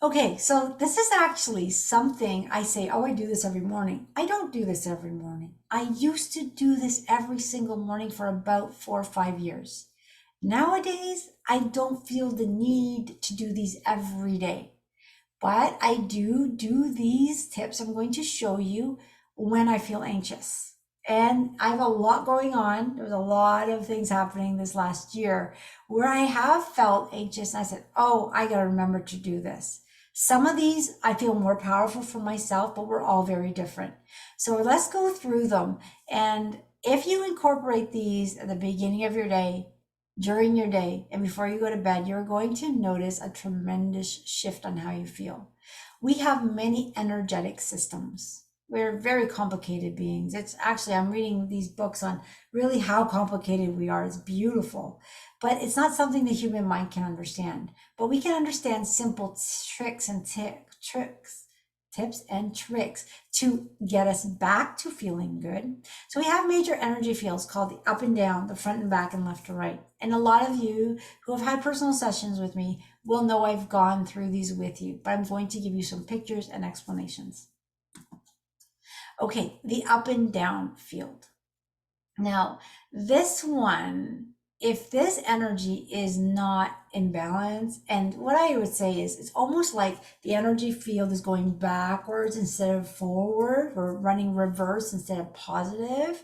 Okay, so this is actually something I say, oh, I do this every morning. I don't do this every morning. I used to do this every single morning for about 4 or 5 years. Nowadays, I don't feel the need to do these every day, but I do these tips I'm going to show you when I feel anxious. And I have a lot going on. There's a lot of things happening this last year where I have felt anxious. And I said, oh, I got to remember to do this. Some of these I feel more powerful for myself, but we're all very different. So let's go through them. And if you incorporate these at the beginning of your day, during your day, and before you go to bed, you're going to notice a tremendous shift on how you feel. We have many energetic systems. We're very complicated beings. It's actually, I'm reading these books on really how complicated we are. It's beautiful, but it's not something the human mind can understand. But we can understand simple tricks and tricks, tips and tricks to get us back to feeling good. So we have major energy fields called the up and down, the front and back, and left to right. And a lot of you who have had personal sessions with me will know I've gone through these with you, but I'm going to give you some pictures and explanations. Okay, the up and down field. Now, this one, if this energy is not in balance, and what I would say is it's almost like the energy field is going backwards instead of forward, or running reverse instead of positive,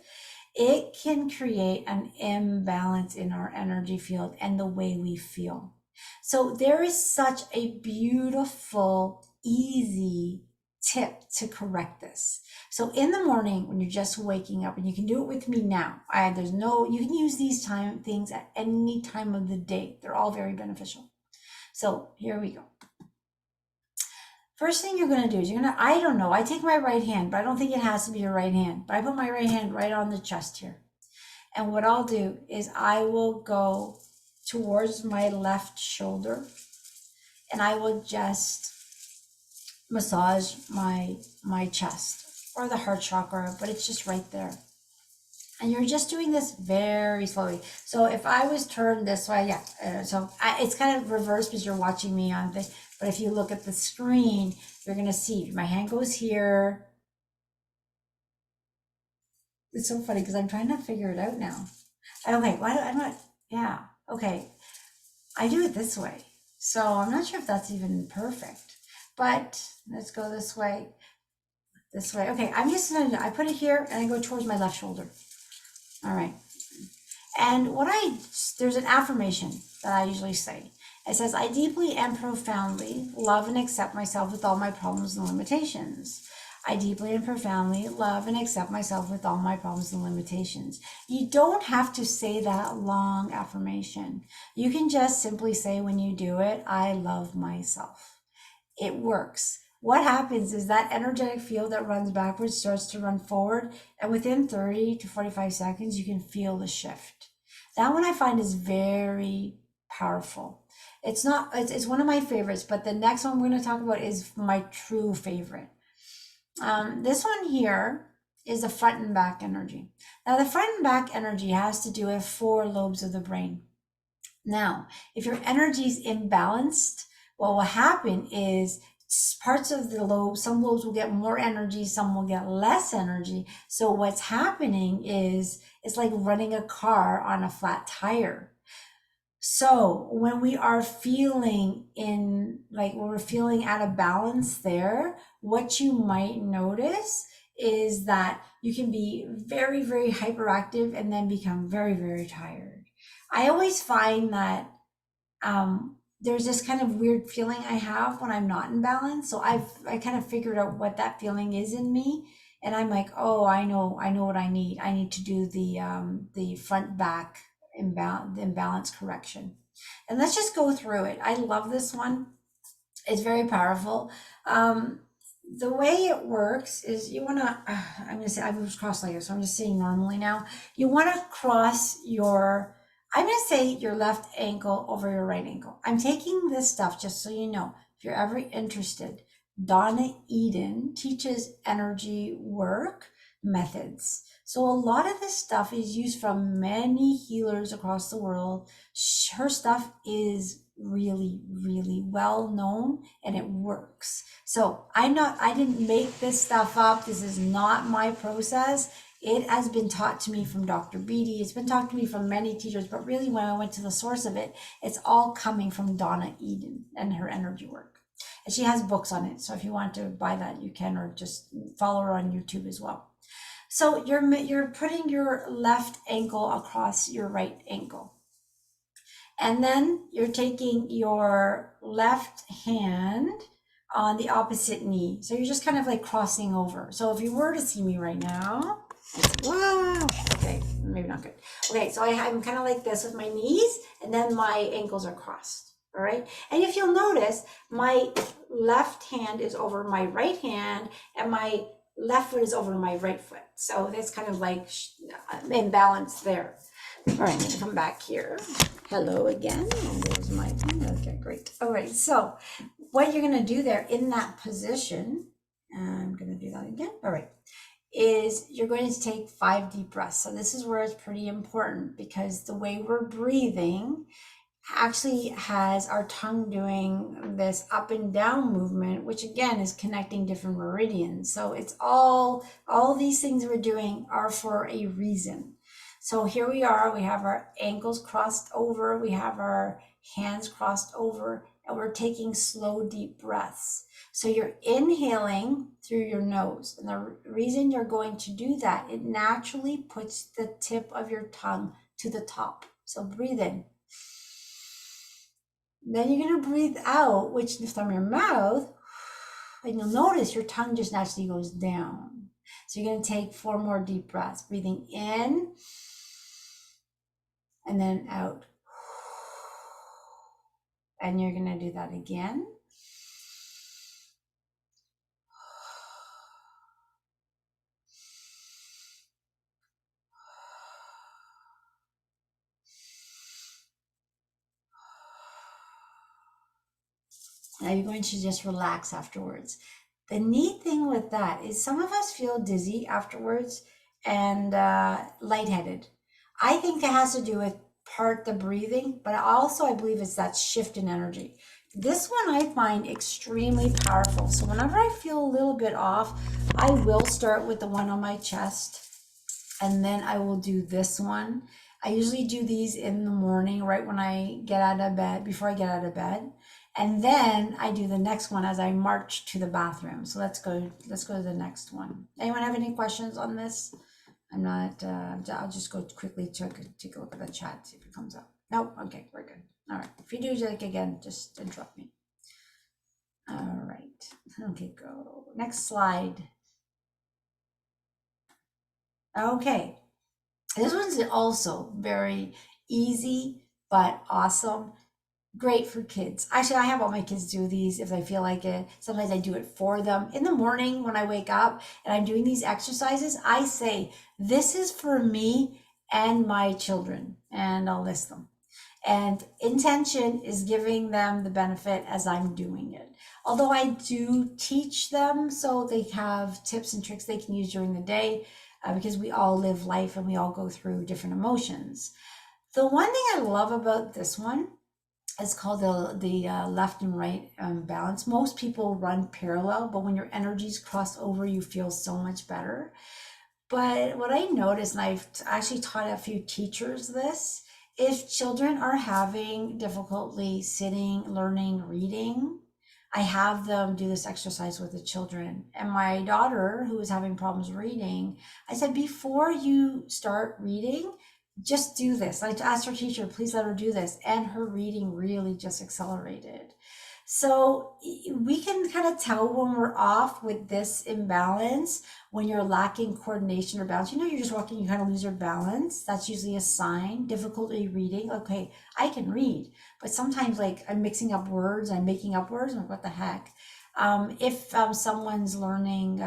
it can create an imbalance in our energy field and the way we feel. So there is such a beautiful, easy tip to correct this. So in the morning when you're just waking up, and you can do it with me now. There's no, you can use these things at any time of the day. They're all very beneficial. So here we go. First thing you're gonna do is I don't know, I take my right hand, but I don't think it has to be your right hand. But I put my right hand right on the chest here. And what I'll do is I will go towards my left shoulder, and I will just massage my chest or the heart chakra, but it's just right there. And you're just doing this very slowly. So if I was turned this way, yeah, it's kind of reversed because you're watching me on this. But if you look at the screen, you're gonna see my hand goes here. It's so funny because I'm trying to figure it out now. Okay, why do I'm not? Yeah, okay. I do it this way, so I'm not sure if that's even perfect. But let's go this way. This way. Okay, I'm just gonna. I put it here and I go towards my left shoulder. All right. And there's an affirmation that I usually say. It says, I deeply and profoundly love and accept myself with all my problems and limitations. I deeply and profoundly love and accept myself with all my problems and limitations. You don't have to say that long affirmation. You can just simply say when you do it, I love myself. It works. What happens is that energetic field that runs backwards starts to run forward, and within 30 to 45 seconds, you can feel the shift. That one I find is very powerful. It's not, it's one of my favorites, but the next one we're going to talk about is my true favorite. This one here is the front and back energy. Now, the front and back energy has to do with four lobes of the brain. Now, if your energy is imbalanced, what will happen is parts of the lobe, some lobes will get more energy, some will get less energy. So what's happening is it's like running a car on a flat tire. So when we are feeling when we're feeling out of balance there, what you might notice is that you can be very, very hyperactive and then become very, very tired. I always find that there's this kind of weird feeling I have when I'm not in balance. So I kind of figured out what that feeling is in me, and I'm like, oh, I know what I need. I need to do the front back imbalance correction, and let's just go through it. I love this one. It's very powerful. The way it works is you want to. I'm gonna say I was cross-legged, so I'm just saying normally now. You want to cross your I'm going to say your left ankle over your right ankle. I'm taking this stuff just so you know, if you're ever interested. Donna Eden teaches energy work methods. So a lot of this stuff is used from many healers across the world. Her stuff is really, really well known and it works. So I didn't make this stuff up. This is not my process. It has been taught to me from Dr. Beatty. It's been taught to me from many teachers, but really when I went to the source of it, it's all coming from Donna Eden and her energy work. And she has books on it. So if you want to buy that, you can, or just follow her on YouTube as well. So you're putting your left ankle across your right ankle. And then you're taking your left hand on the opposite knee. So you're just kind of like crossing over. So if you were to see me right now, wow, okay, maybe not good. Okay, so I'm kind of like this with my knees, and then my ankles are crossed. All right. And if you'll notice, my left hand is over my right hand, and my left foot is over my right foot. So that's kind of like imbalance there. All right, I'm gonna come back here. Hello again. And there's my, okay, great. All right, so what you're gonna do there in that position, I'm gonna do that again. All right, is you're going to take 5 deep breaths. So this is where it's pretty important, because the way we're breathing actually has our tongue doing this up and down movement, which again is connecting different meridians. So it's all these things we're doing are for a reason. So here we are, we have our ankles crossed over, we have our hands crossed over, and we're taking slow, deep breaths. So you're inhaling through your nose. And the reason you're going to do that, it naturally puts the tip of your tongue to the top. So breathe in. Then you're going to breathe out, which is from your mouth, and you'll notice your tongue just naturally goes down. So you're going to take 4 more deep breaths, breathing in and then out. And you're going to do that again. Now you're going to just relax afterwards. The neat thing with that is some of us feel dizzy afterwards and lightheaded. I think that has to do with part the breathing, but also I believe it's that shift in energy. This one I find extremely powerful. So whenever I feel a little bit off, I will start with the one on my chest, and then I will do this one. I usually do these in the morning, right when I get out of bed, before I get out of bed. And then I do the next one as I march to the bathroom. So let's go to the next one. Anyone have any questions on this? I'm not, I'll just go quickly take a look at the chat, see if it comes up. Nope, okay, we're good. All right, if you do like again, just interrupt me. All right, okay, go. Next slide. Okay, this one's also very easy, but awesome. Great for kids. Actually, I have all my kids do these if they feel like it. Sometimes I do it for them. In the morning when I wake up and I'm doing these exercises, I say, this is for me and my children, and I'll list them. And intention is giving them the benefit as I'm doing it. Although I do teach them so they have tips and tricks they can use during the day, because we all live life and we all go through different emotions. The one thing I love about this one, it's called the left and right balance. Most people run parallel, but when your energies cross over, you feel so much better. But what I noticed, and I've actually taught a few teachers this, if children are having difficulty sitting, learning, reading, I have them do this exercise with the children. And my daughter, who was having problems reading, I said, before you start reading, just do this. I asked her teacher, please let her do this. And her reading really just accelerated. So we can kind of tell when we're off with this imbalance, when you're lacking coordination or balance. You know, you're just walking, you kind of lose your balance. That's usually a sign. Difficulty reading. Okay, I can read, but sometimes like I'm mixing up words, I'm making up words. I'm like, what the heck? If someone's learning,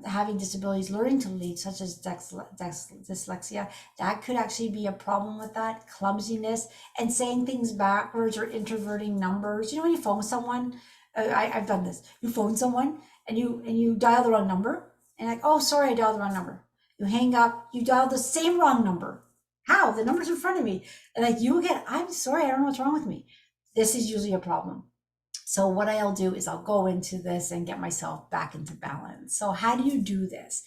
having disabilities, learning to read, such as dyslexia, that could actually be a problem with that. Clumsiness and saying things backwards or introverting numbers. You know, when you phone someone, I've done this. You phone someone and you dial the wrong number, and like, oh, sorry, I dialed the wrong number. You hang up, you dial the same wrong number. How? The number's in front of me. And like, you again, I'm sorry, I don't know what's wrong with me. this is usually a problem. So what I'll do is I'll go into this and get myself back into balance. So how do you do this?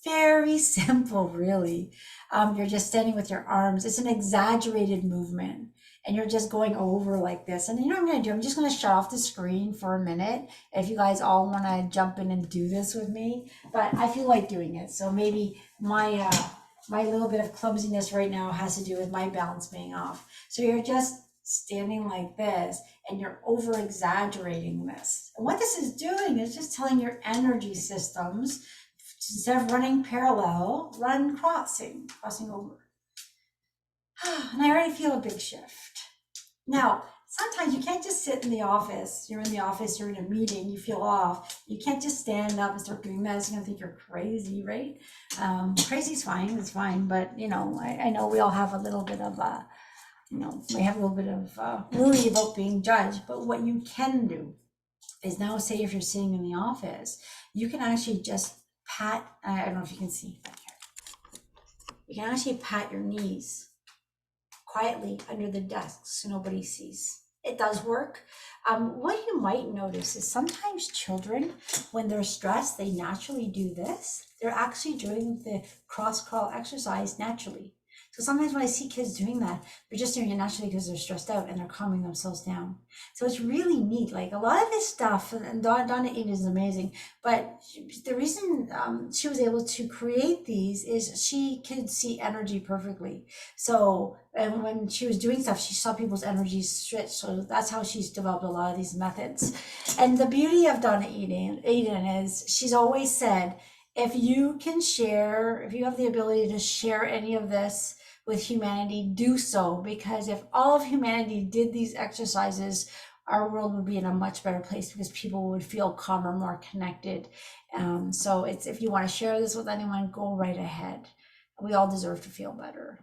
Very simple, really. You're just standing with your arms. It's an exaggerated movement. And you're just going over like this. And you know what I'm going to do? I'm just going to shut off the screen for a minute if you guys all want to jump in and do this with me. But I feel like doing it. So maybe my little bit of clumsiness right now has to do with my balance being off. So you're just standing like this and you're over exaggerating this. And what this is doing is just telling your energy systems, instead of running parallel, run crossing over. And I already feel a big shift. Now, sometimes you can't just sit in the office. You're in the office, you're in a meeting, you feel off. You can't just stand up and start doing that. You're gonna think you're crazy, right? Crazy's fine, it's fine. But you know, I know we all have a little bit of we have a little bit of worry about being judged. But what you can do is now, say if you're sitting in the office, you can actually just pat, I don't know if you can see back here. You can actually pat your knees quietly under the desk so nobody sees. It does work. What you might notice is sometimes children, when they're stressed, they naturally do this. They're actually doing the cross crawl exercise naturally. So sometimes when I see kids doing that, they're just doing it naturally because they're stressed out and they're calming themselves down. So it's really neat. Like a lot of this stuff, and Donna Eden is amazing, but the reason she was able to create these is she could see energy perfectly. So, and when she was doing stuff, she saw people's energies switch. So that's how she's developed a lot of these methods. And the beauty of Donna Eden is she's always said, if you can share, if you have the ability to share any of this with humanity, do so, because if all of humanity did these exercises, our world would be in a much better place because people would feel calmer, more connected. So it's, if you want to share this with anyone, go right ahead. We all deserve to feel better.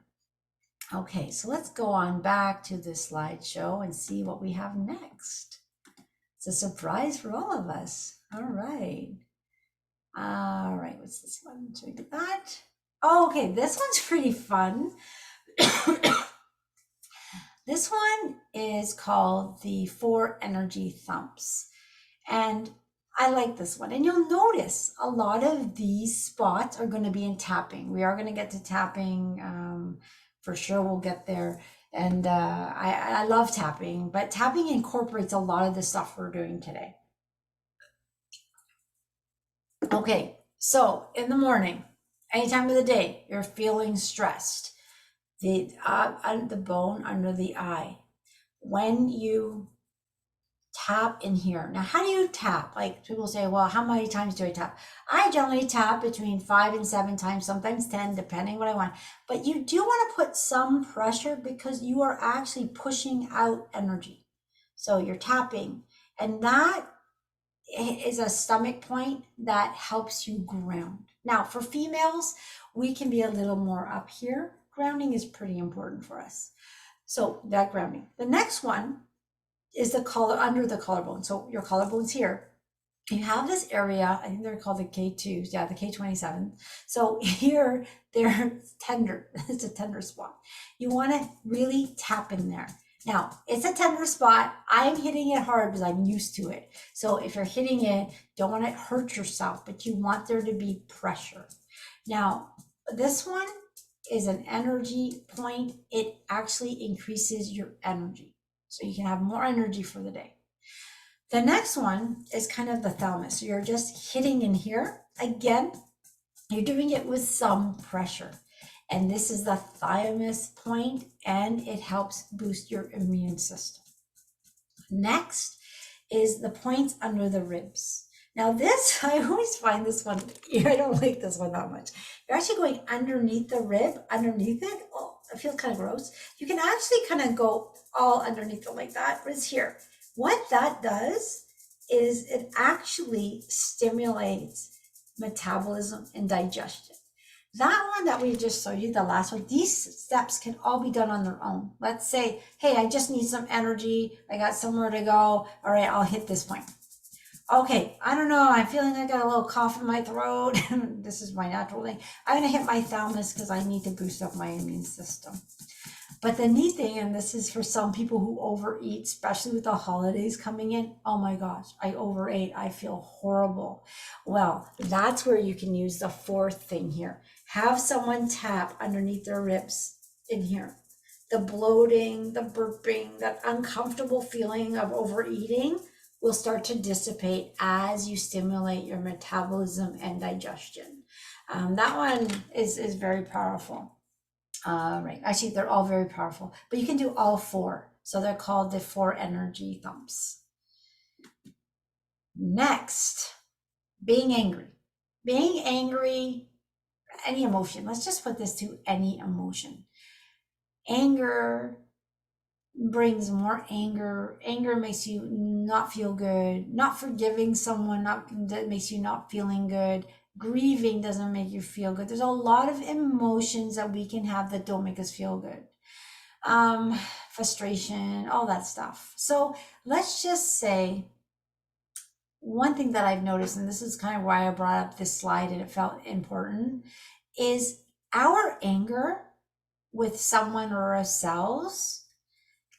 Okay, so let's go on back to the slideshow and see what we have next. It's a surprise for all of us. All right. All right, what's this one? Should we do that? Oh, okay, this one's pretty fun. This one is called the 4 energy thumps. And I like this one. And you'll notice a lot of these spots are going to be in tapping. We are going to get to tapping. For sure, we'll get there. And I love tapping, but tapping incorporates a lot of the stuff we're doing today. Okay, so in the morning, any time of the day, you're feeling stressed, the bone under the eye, when you tap in here. Now, how do you tap? Like people say, well, how many times do I tap? I generally tap between 5 and 7 times, sometimes 10, depending what I want. But you do want to put some pressure because you are actually pushing out energy. So you're tapping, and that is a stomach point that helps you ground. Now, for females, we can be a little more up here. Grounding is pretty important for us. So that grounding. The next one is the collar under the collarbone. So your collarbone's here. You have this area, I think they're called the K2s, yeah, the K27. So here, they're tender. It's a tender spot. You want to really tap in there. Now, it's a tender spot. I'm hitting it hard because I'm used to it. So if you're hitting it, don't want to hurt yourself, but you want there to be pressure. Now, this one is an energy point. It actually increases your energy. So you can have more energy for the day. The next one is kind of the thalamus. So you're just hitting in here. Again, you're doing it with some pressure. And this is the thymus point, and it helps boost your immune system. Next is the points under the ribs. Now this, I always find this one, I don't like this one that much. You're actually going underneath the rib, underneath it. Oh, it feels kind of gross. You can actually kind of go all underneath it like that, but it's here. What that does is it actually stimulates metabolism and digestion. That one that we just showed you, the last one, these steps can all be done on their own. Let's say, hey, I just need some energy. I got somewhere to go. All right, I'll hit this point. Okay, I don't know. I'm feeling I got a little cough in my throat. This is my natural thing. I'm going to hit my thalamus because I need to boost up my immune system. But the neat thing, and this is for some people who overeat, especially with the holidays coming in, oh my gosh, I overate, I feel horrible. Well, that's where you can use the fourth thing here. Have someone tap underneath their ribs in here. The bloating, the burping, that uncomfortable feeling of overeating will start to dissipate as you stimulate your metabolism and digestion. That one is very powerful. Right. Actually, they're all very powerful, but you can do all four. So they're called the four energy thumps. Next, being angry. Being angry, any emotion. Let's just put this to any emotion. Anger brings more anger. Anger makes you not feel good. Not forgiving someone that makes you not feeling good. Grieving doesn't make you feel good. There's a lot of emotions that we can have that don't make us feel good. um, Frustration, all that stuff. So let's just say one thing that I've noticed, and this is kind of why I brought up this slide and it felt important, is our anger with someone or ourselves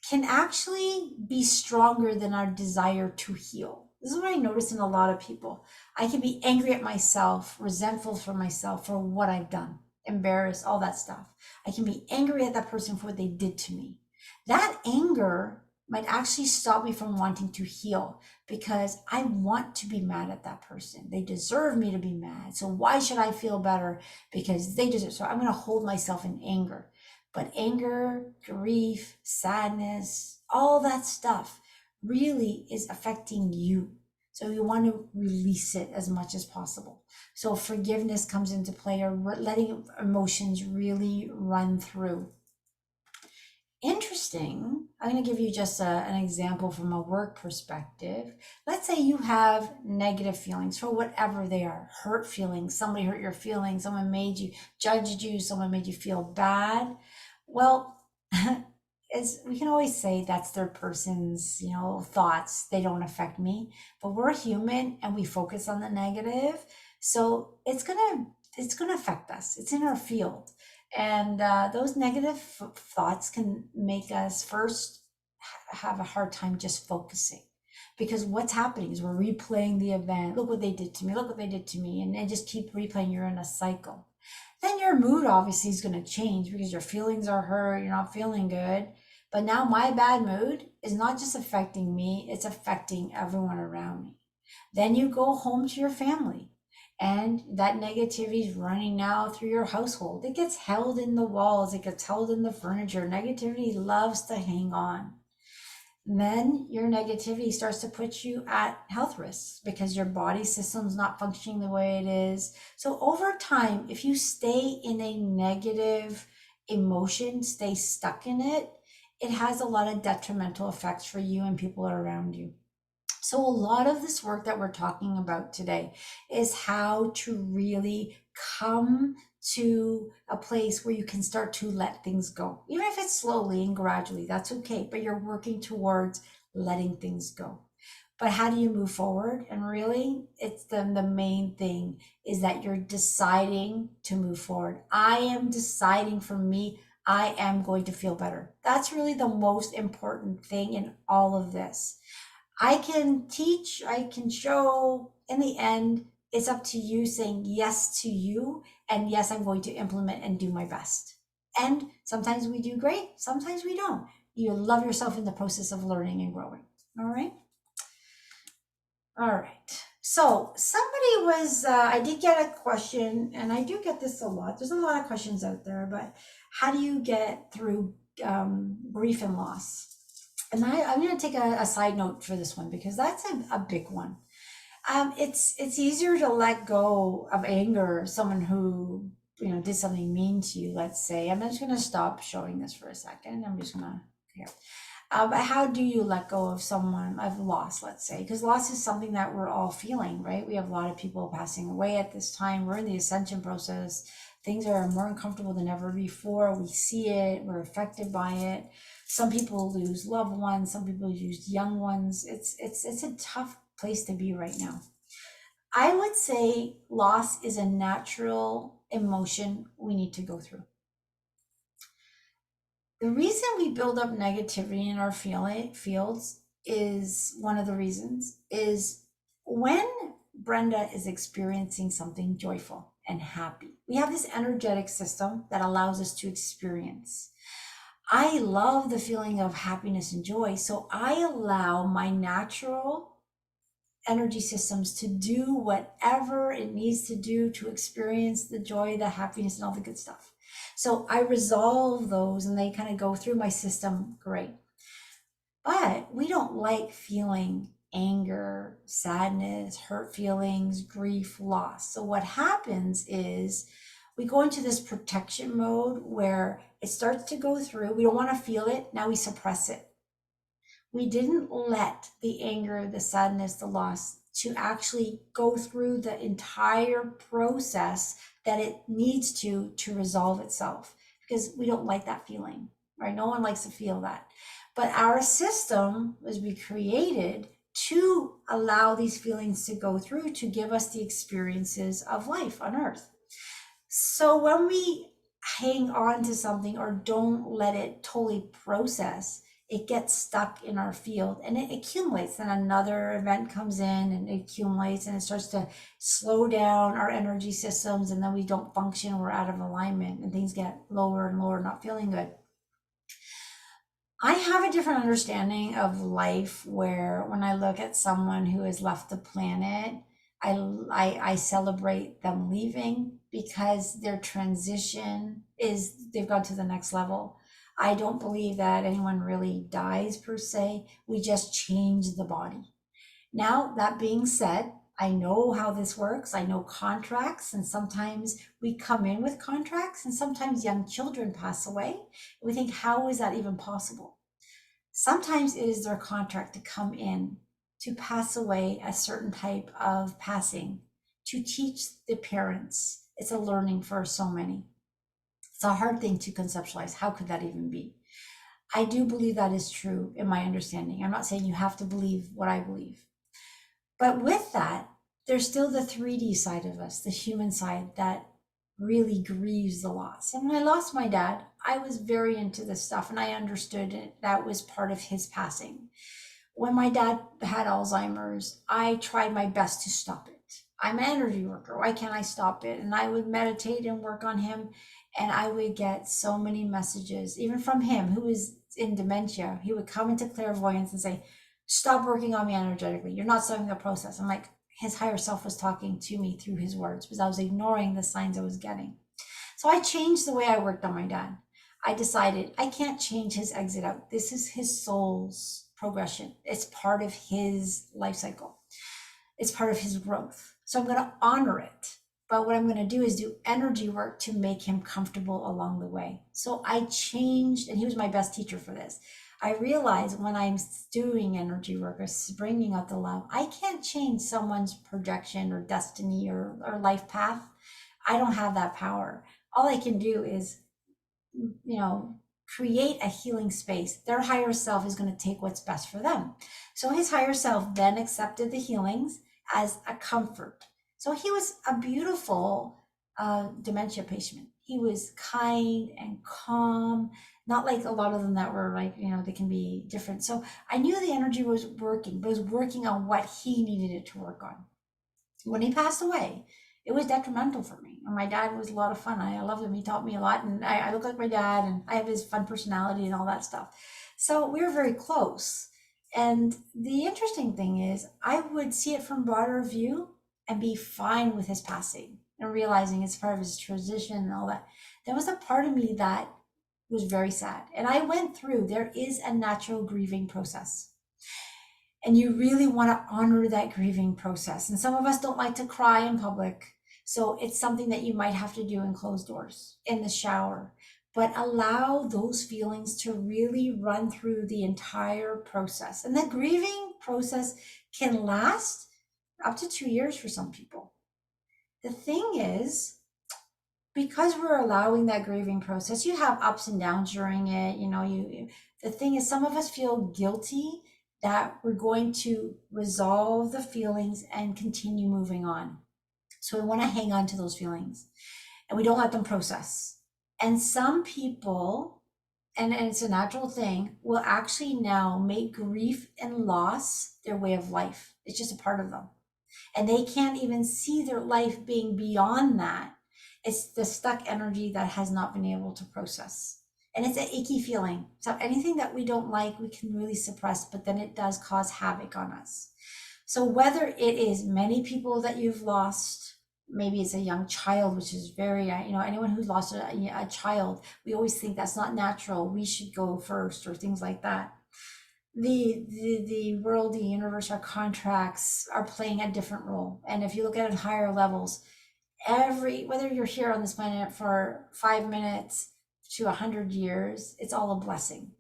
can actually be stronger than our desire to heal. This is what I notice in a lot of people. I can be angry at myself, resentful for myself for what I've done, embarrassed, all that stuff. I can be angry at that person for what they did to me. That anger might actually stop me from wanting to heal because I want to be mad at that person. They deserve me to be mad. So why should I feel better because they deserve? So I'm going to hold myself in anger. But anger, grief, sadness, all that stuff really is affecting you. So you want to release it as much as possible. So forgiveness comes into play, or letting emotions really run through. Interesting. I'm going to give you just an example from a work perspective. Let's say you have negative feelings for whatever they are, hurt feelings, somebody hurt your feelings, someone made you, judged you, someone made you feel bad. Well, as we can always say, that's their person's, thoughts. They don't affect me, but we're human and we focus on the negative. So it's gonna affect us. It's in our field. And those negative thoughts can make us first have a hard time just focusing, because what's happening is we're replaying the event. Look what they did to me. Look what they did to me. And they just keep replaying. You're in a cycle. Then your mood obviously is going to change because your feelings are hurt. You're not feeling good. But now my bad mood is not just affecting me, it's affecting everyone around me. Then you go home to your family, and that negativity is running now through your household. It gets held in the walls, it gets held in the furniture. Negativity loves to hang on. And then your negativity starts to put you at health risks because your body system's not functioning the way it is. So over time, if you stay in a negative emotion, stay stuck in it, it has a lot of detrimental effects for you and people around you. So, a lot of this work that we're talking about today is how to really come to a place where you can start to let things go. Even if it's slowly and gradually, that's okay, but you're working towards letting things go. But how do you move forward? And really, it's the main thing is that you're deciding to move forward. I am deciding for me, I am going to feel better. That's really the most important thing in all of this. I can teach, I can show. In the end, it's up to you saying yes to you. And yes, I'm going to implement and do my best. And sometimes we do great, sometimes we don't. You love yourself in the process of learning and growing. All right. All right. So somebody was, I did get a question, and I do get this a lot. There's a lot of questions out there, but how do you get through grief and loss? And I'm going to take a side note for this one because that's a big one. It's easier to let go of anger, someone who did something mean to you. Let's say I'm just going to stop showing this for a second. I'm just going to here. But how do you let go of someone of loss? Let's say, because loss is something that we're all feeling, right? We have a lot of people passing away at this time. We're in the ascension process. Things are more uncomfortable than ever before. We see it. We're affected by it. Some people lose loved ones. Some people lose young ones. It's a tough place to be right now. I would say loss is a natural emotion we need to go through. The reason we build up negativity in our fields is one of the reasons is when Brenda is experiencing something joyful and happy. We have this energetic system that allows us to experience. I love the feeling of happiness and joy, so I allow my natural energy systems to do whatever it needs to do to experience the joy, the happiness, and all the good stuff. So I resolve those and they kind of go through my system great. But we don't like feeling anger, sadness, hurt feelings, grief, loss. So what happens is we go into this protection mode where it starts to go through. We don't want to feel it. Now we suppress it. We didn't let the anger, the sadness, the loss to actually go through the entire process that it needs to resolve itself, because we don't like that feeling, right? No one likes to feel that. But our system was be created to allow these feelings to go through, to give us the experiences of life on earth. So when we hang on to something or don't let it totally process, it gets stuck in our field and it accumulates. Then another event comes in and it accumulates and it starts to slow down our energy systems, and then we don't function, we're out of alignment and things get lower and lower, not feeling good. I have a different understanding of life where when I look at someone who has left the planet, I celebrate them leaving because their transition is they've gone to the next level. I don't believe that anyone really dies per se. We just change the body. Now, that being said, I know how this works. I know contracts, and sometimes we come in with contracts, and sometimes young children pass away. We think, how is that even possible? Sometimes it is their contract to come in, to pass away a certain type of passing, to teach the parents. It's a learning for so many. It's a hard thing to conceptualize. How could that even be? I do believe that is true in my understanding. I'm not saying you have to believe what I believe. But with that, there's still the 3D side of us, the human side that really grieves the loss. And when I lost my dad, I was very into this stuff and I understood it. That was part of his passing. When my dad had Alzheimer's, I tried my best to stop it. I'm an energy worker. Why can't I stop it? And I would meditate and work on him. And I would get so many messages, even from him, who was in dementia. He would come into clairvoyance and say, stop working on me energetically. You're not stopping the process. I'm like, his higher self was talking to me through his words because I was ignoring the signs I was getting. So I changed the way I worked on my dad. I decided I can't change his exit out. This is his soul's progression. It's part of his life cycle. It's part of his growth. So I'm going to honor it. But what I'm going to do is do energy work to make him comfortable along the way. So I changed, and he was my best teacher for this. I realized when I'm doing energy work or bringing out the love, I can't change someone's projection or destiny or life path. I don't have that power. All I can do is, create a healing space. Their higher self is going to take what's best for them. So his higher self then accepted the healings as a comfort. So he was a beautiful dementia patient. He was kind and calm, not like a lot of them that were like, they can be different. So I knew the energy was working, but it was working on what he needed it to work on. When he passed away, it was detrimental for me. And my dad was a lot of fun. I loved him. He taught me a lot. And I look like my dad, and I have his fun personality and all that stuff. So we were very close. And the interesting thing is, I would see it from broader view and be fine with his passing and realizing it's part of his transition and all that. There was a part of me that was very sad. And I went through, there is a natural grieving process. And you really want to honor that grieving process. And some of us don't like to cry in public. So it's something that you might have to do in closed doors, in the shower, but allow those feelings to really run through the entire process. And the grieving process can last up to 2 years for some people. The thing is, because we're allowing that grieving process, you have ups and downs during it. The thing is, some of us feel guilty that we're going to resolve the feelings and continue moving on. So we want to hang on to those feelings and we don't let them process. And some people and it's a natural thing, will actually now make grief and loss their way of life. It's just a part of them. And they can't even see their life being beyond that. It's the stuck energy that has not been able to process. And it's an icky feeling. So anything that we don't like, we can really suppress, but then it does cause havoc on us. So whether it is many people that you've lost, maybe it's a young child, which is very, anyone who's lost a child, we always think that's not natural. We should go first, or things like that. The world, the universe, our contracts are playing a different role. And if you look at it at higher levels, whether you're here on this planet for 5 minutes to 100 years, it's all a blessing.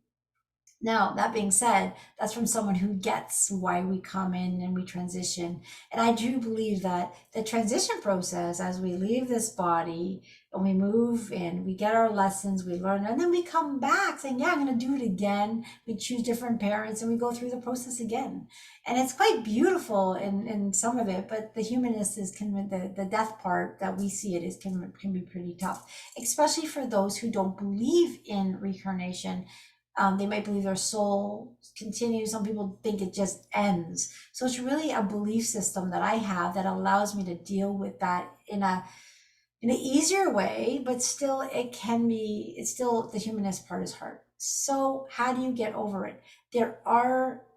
Now, that being said, that's from someone who gets why we come in and we transition. And I do believe that the transition process, as we leave this body and we move in, we get our lessons, we learn, and then we come back saying, yeah, I'm going to do it again. We choose different parents and we go through the process again. And it's quite beautiful in some of it, but the humanist is the death part that we see can be pretty tough, especially for those who don't believe in reincarnation. They might believe their soul continues. Some people think it just ends. So it's really a belief system that I have that allows me to deal with that in an easier way, but still it's still, the humanist part is hard. So how do you get over it?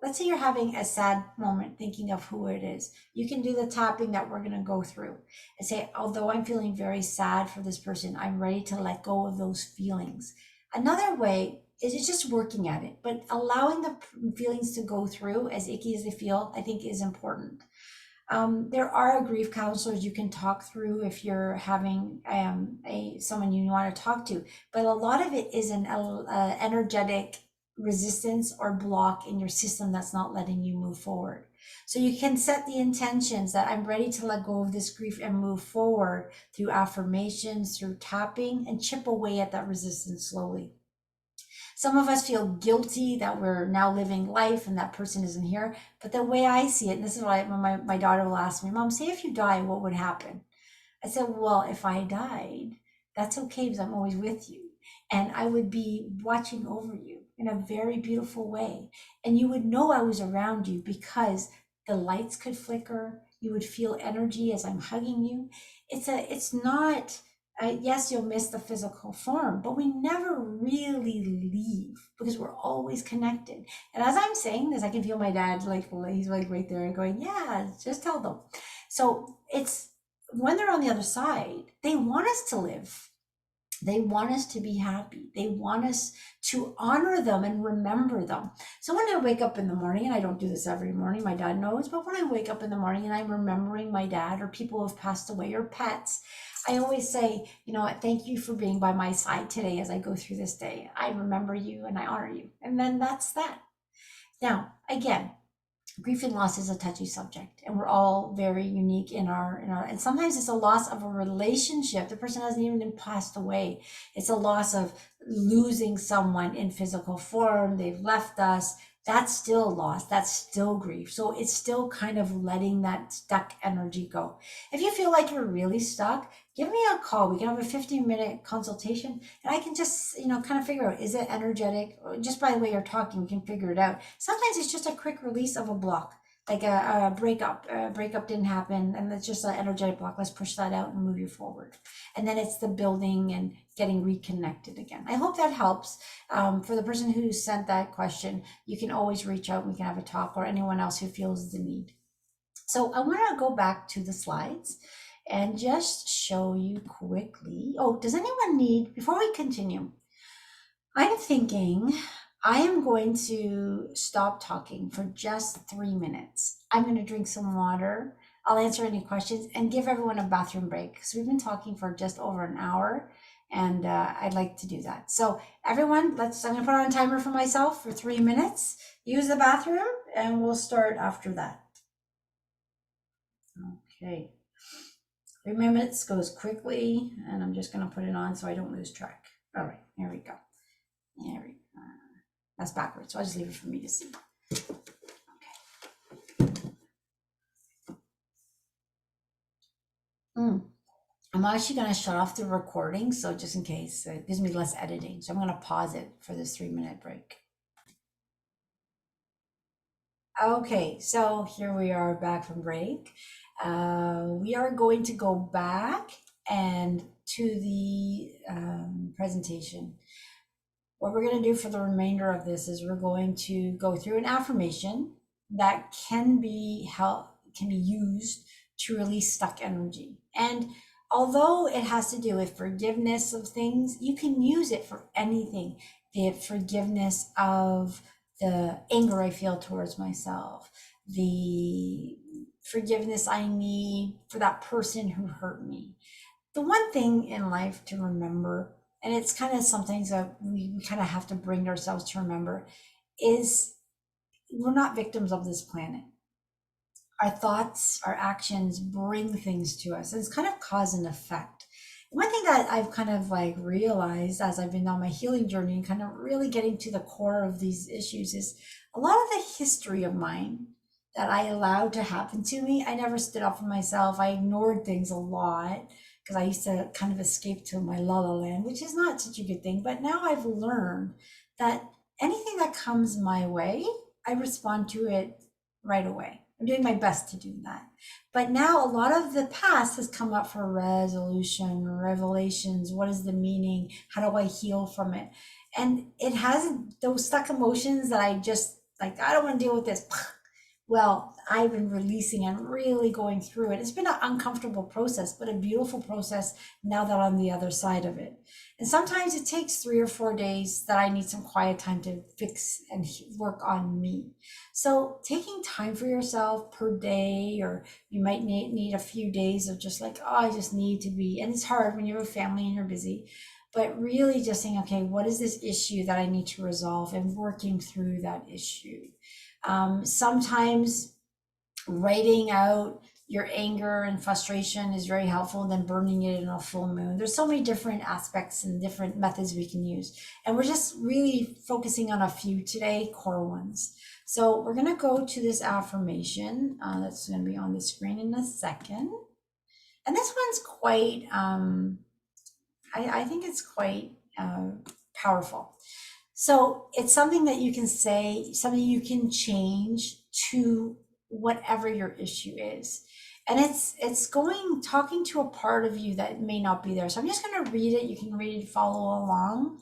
Let's say you're having a sad moment thinking of who it is. You can do the tapping that we're going to go through and say, although I'm feeling very sad for this person, I'm ready to let go of those feelings. Another way is just working at it, but allowing the feelings to go through, as icky as they feel, I think is important. There are grief counselors you can talk through if you're having someone you want to talk to, but a lot of it is an energetic resistance or block in your system that's not letting you move forward. So you can set the intentions that I'm ready to let go of this grief and move forward through affirmations, through tapping, and chip away at that resistance slowly. Some of us feel guilty that we're now living life and that person isn't here. But the way I see it, and this is why my daughter will ask me, Mom, say if you die, what would happen? I said, well, if I died, that's okay because I'm always with you. And I would be watching over you in a very beautiful way. And you would know I was around you because the lights could flicker. You would feel energy as I'm hugging you. It's not yes, you'll miss the physical form, but we never really leave because we're always connected. And as I'm saying this, I can feel my dad he's like right there and going, yeah, just tell them. So it's when they're on the other side, they want us to live. They want us to be happy. They want us to honor them and remember them. So when I wake up in the morning, and I don't do this every morning, my dad knows, but when I wake up in the morning and I'm remembering my dad or people who have passed away or pets, I always say, thank you for being by my side today as I go through this day. I remember you and I honor you. And then that's that. Now, again, grief and loss is a touchy subject, and we're all very unique in our and sometimes it's a loss of a relationship. The person hasn't even passed away. It's a loss of losing someone in physical form. They've left us. That's still loss. That's still grief. So it's still kind of letting that stuck energy go. If you feel like you're really stuck, give me a call. We can have a 15-minute consultation and I can just, kind of figure out, is it energetic? Just by the way you're talking, we can figure it out. Sometimes it's just a quick release of a block, like a breakup. A breakup didn't happen and it's just an energetic block. Let's push that out and move you forward. And then it's the building and getting reconnected again. I hope that helps. For the person who sent that question, you can always reach out. We can have a talk, or anyone else who feels the need. So I want to go back to the slides and just show you quickly. Oh, does anyone need, before we continue, I'm thinking I am going to stop talking for just 3 minutes. I'm going to drink some water. I'll answer any questions and give everyone a bathroom break. So we've been talking for just over an hour and I'd like to do that. So everyone, I'm going to put on a timer for myself for 3 minutes. Use the bathroom and we'll start after that. Okay. 3 minutes goes quickly and I'm just going to put it on so I don't lose track. All right, here we go. There we go. That's backwards, so I'll just leave it for me to see. Okay. I'm I'm actually going to shut off the recording, so just in case, it gives me less editing. So I'm going to pause it for this 3 minute break. Okay, so here we are back from break. We are going to go back and to the presentation. What we're going to do for the remainder of this is we're going to go through an affirmation that can be used to release stuck energy. And although it has to do with forgiveness of things, you can use it for anything. The forgiveness of the anger I feel towards myself, the forgiveness I need for that person who hurt me. The one thing in life to remember, and it's kind of some things that we kind of have to bring ourselves to remember, is we're not victims of this planet. Our thoughts, our actions bring things to us. And it's kind of cause and effect. One thing that I've kind of like realized as I've been on my healing journey and kind of really getting to the core of these issues is a lot of the history of mine that I allowed to happen to me. I never stood up for myself. I ignored things a lot because I used to kind of escape to my la la land, which is not such a good thing. But now I've learned that anything that comes my way, I respond to it right away. I'm doing my best to do that. But now a lot of the past has come up for resolution, revelations. What is the meaning? How do I heal from it? And it has those stuck emotions that I just like, I don't want to deal with this. Well, I've been releasing and really going through it. It's been an uncomfortable process, but a beautiful process now that I'm on the other side of it. And sometimes it takes 3 or 4 days that I need some quiet time to fix and work on me. So taking time for yourself per day, or you might need a few days of just like, oh, I just need to be, and it's hard when you have a family and you're busy, but really just saying, okay, what is this issue that I need to resolve, and working through that issue. Sometimes writing out your anger and frustration is very helpful, and then burning it in a full moon. There's so many different aspects and different methods we can use. And we're just really focusing on a few today, core ones. So we're going to go to this affirmation that's going to be on the screen in a second. And this one's quite, I think it's quite powerful. So it's something that you can say, something you can change to whatever your issue is. And it's talking to a part of you that may not be there. So I'm just going to read it. You can read it, follow along.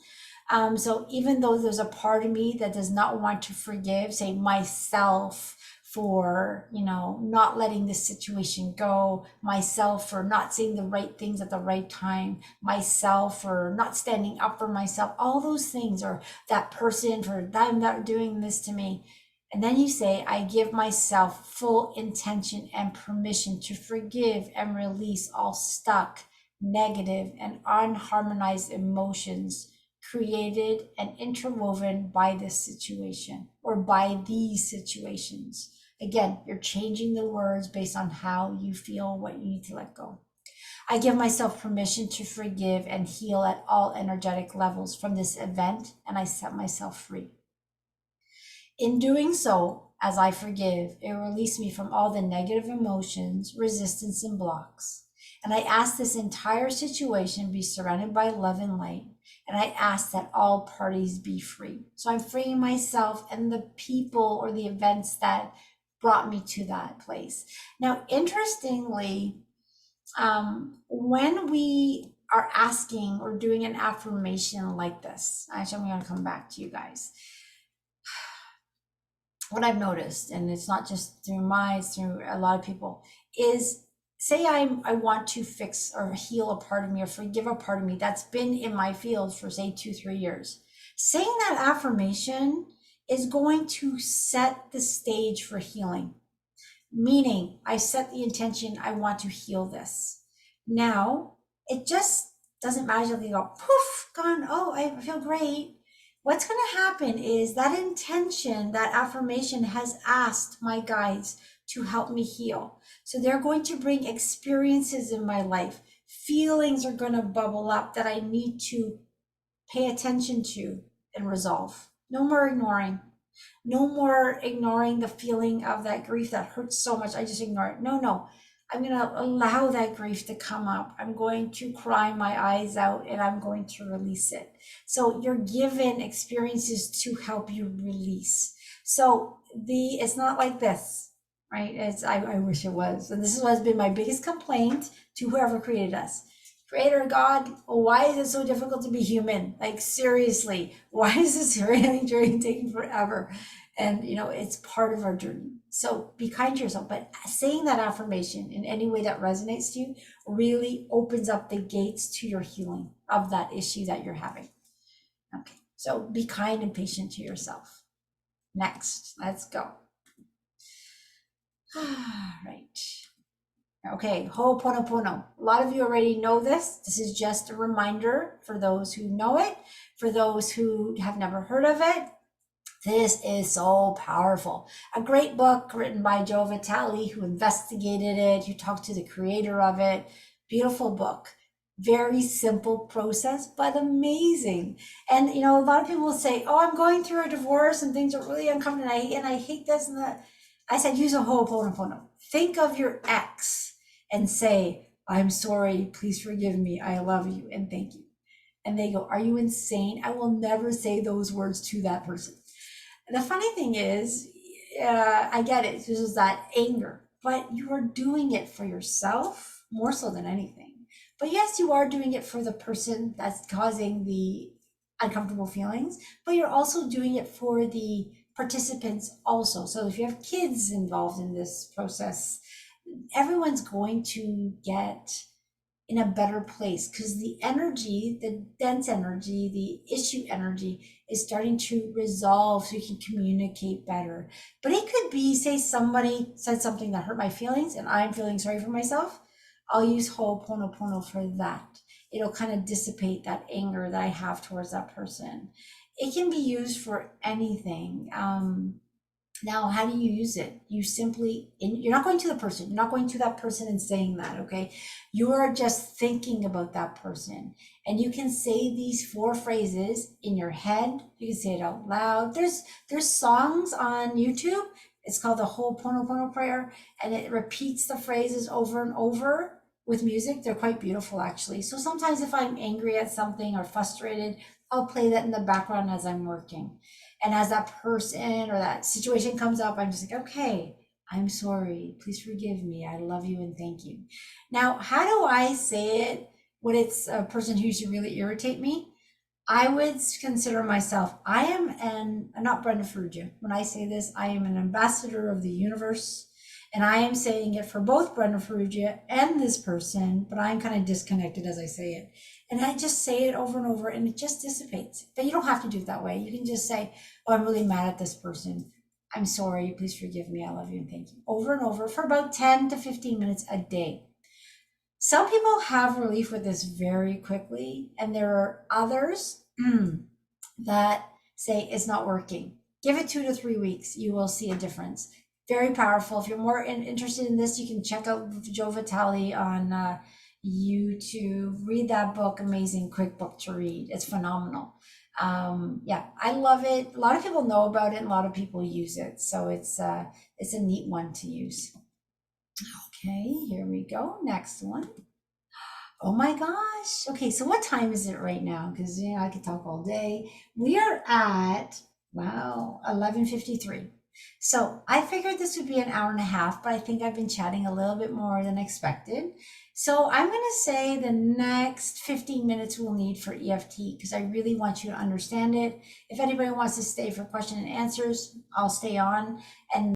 So even though there's a part of me that does not want to forgive, say myself, for not letting this situation go, myself for not saying the right things at the right time, myself for not standing up for myself, all those things, or that person for them not doing this to me. And then you say, I give myself full intention and permission to forgive and release all stuck, negative, and unharmonized emotions created and interwoven by this situation or by these situations. Again, you're changing the words based on how you feel, what you need to let go. I give myself permission to forgive and heal at all energetic levels from this event, and I set myself free. In doing so, as I forgive, it releases me from all the negative emotions, resistance, and blocks. And I ask this entire situation be surrounded by love and light. And I ask that all parties be free. So I'm freeing myself and the people or the events that brought me to that place. Now, interestingly, when we are asking or doing an affirmation like this, actually, I'm going to come back to you guys. What I've noticed, and it's not just it's through a lot of people, is say I want to fix or heal a part of me or forgive a part of me that's been in my field for say 2-3 years. Saying that affirmation is going to set the stage for healing. Meaning I set the intention, I want to heal this. Now it just doesn't magically go poof, gone, oh, I feel great. What's going to happen is that intention, that affirmation has asked my guides to help me heal. So they're going to bring experiences in my life. Feelings are going to bubble up that I need to pay attention to and resolve. No more ignoring. No more ignoring the feeling of that grief that hurts so much. I just ignore it. No. I'm going to allow that grief to come up. I'm going to cry my eyes out and I'm going to release it. So you're given experiences to help you release. So it's not like this, right? I wish it was. And this is what has been my biggest complaint to whoever created us. Creator God, why is it so difficult to be human? Like, seriously, why is this healing journey taking forever? And, it's part of our journey. So be kind to yourself. But saying that affirmation in any way that resonates to you really opens up the gates to your healing of that issue that you're having. Okay, so be kind and patient to yourself. Next, let's go. Right. Okay, Ho'oponopono. A lot of you already know this. This is just a reminder for those who know it, for those who have never heard of it. This is so powerful. A great book written by Joe Vitale, who investigated it, who talked to the creator of it. Beautiful book. Very simple process, but amazing. And, a lot of people will say, oh, I'm going through a divorce and things are really uncomfortable and I hate this and that. I said, use a Ho'oponopono. Think of your ex and say, I'm sorry, please forgive me, I love you, and thank you. And they go, are you insane? I will never say those words to that person. The funny thing is, I get it, this is that anger, but you are doing it for yourself more so than anything. But yes, you are doing it for the person that's causing the uncomfortable feelings, but you're also doing it for the participants also. So if you have kids involved in this process, everyone's going to get in a better place because the energy, the dense energy, the issue energy is starting to resolve so you can communicate better. But it could be, say somebody said something that hurt my feelings and I'm feeling sorry for myself. I'll use Ho'oponopono for that. It'll kind of dissipate that anger that I have towards that person. It can be used for anything. Now, how do you use it? You simply, you're not going to the person, you're not going to that person and saying that, okay? You are just thinking about that person. And you can say these 4 phrases in your head. You can say it out loud. There's songs on YouTube. It's called the Ho'oponopono prayer, and it repeats the phrases over and over with music. They're quite beautiful, actually. So sometimes if I'm angry at something or frustrated, I'll play that in the background as I'm working. And as that person or that situation comes up, I'm just like, okay, I'm sorry. Please forgive me. I love you and thank you. Now, how do I say it when it's a person who used to really irritate me? I would consider myself, not Brenda Ferrugia. When I say this, I am an ambassador of the universe. And I am saying it for both Brenda Ferrugia and this person, but I'm kind of disconnected as I say it. And I just say it over and over and it just dissipates. But you don't have to do it that way. You can just say, oh, I'm really mad at this person. I'm sorry. Please forgive me. I love you and thank you. Over and over for about 10 to 15 minutes a day. Some people have relief with this very quickly. And there are others that say it's not working. Give it 2 to 3 weeks. You will see a difference. Very powerful. If you're more interested in this, you can check out Joe Vitale on YouTube. Read that book. Amazing, quick book to read. It's phenomenal. Yeah, I love it. A lot of people know about it and a lot of people use it. So it's a neat one to use. Okay, here we go. Next one. Oh my gosh. Okay, so what time is it right now? Because I could talk all day. We are at, wow, 11:53. So I figured this would be an hour and a half, but I think I've been chatting a little bit more than expected. So I'm going to say the next 15 minutes we'll need for EFT because I really want you to understand it. If anybody wants to stay for question and answers, I'll stay on. And